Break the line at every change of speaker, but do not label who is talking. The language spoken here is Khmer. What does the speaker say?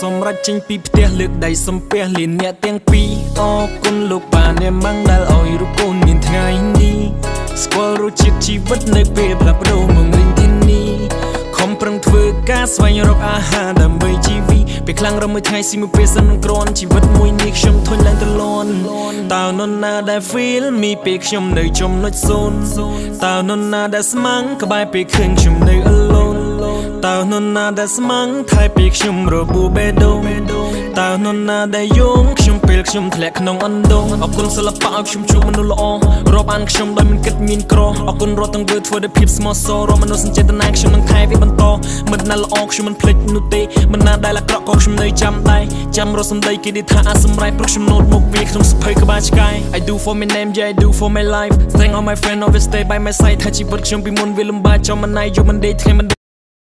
សម្រាប់ចេញពីផ្ទះលើកដៃសំពះលានអ្នកទាំងពីរអរគុណលោកបានអ្នកម៉ាំងដែលឲ្យរូបកូនមានថ្ងៃនេះស្គាល់រសជាតិជីវិតនៅពេលផ្លាស់ប្ដូរមកវិញទីនេះខំប្រឹងធ្វើការស្វែងរកអាហារដើម្បីជីវិតពេលខ្លាំងរំមួយថ្ងៃស៊ីមួយពេលសិនក្រនជីវិតមួយនេះខ្ញុំធុញឡើងទៅលន់តើនរណាដែល feel me ពេលខ្ញុំនៅចំណុច0តើនរណាដែលស្មាំងក្បែរពេលឃើញខ្ញុំនៅ alone តើនរណាដែលស្មាំងថែពេលខ្ញុំរបួសបេះដូងតើនរណាដែលយងខ្ញុំពេលខ្ញុំធ្លាក់ក្នុងអណ្ដូងអរគុណសិល្បៈឲ្យខ្ញុំជួបមនុស្សល្អរាប់អានខ្ញុំដោយមិនគិតមានក្រអរគុណរាល់ទាំងធ្វើដោយភាពស្មោះសររាល់មនុស្សសញ្ចេតនាខ្ញុំនឹងថែវាបន្តមិនណាល្អខ្ញុំមិនភ្លេចនោះទេមិនណាដែលអាក្រក់ក៏ខ្ញុំនៅចាំដែរចាំរស់សម្ដីគេនិយាយថាអាចសម្រេចព្រោះខ្ញុំណូតមកវាក្នុងសភៅក្បាលឆ្កែ I do for my name yeah I do for my life thank all my friend always stay by my side ថាជីវិតខ្ញុំពីមុនវាលំបាកចំមិនណាយយកមិនដេកថ្ងៃមិន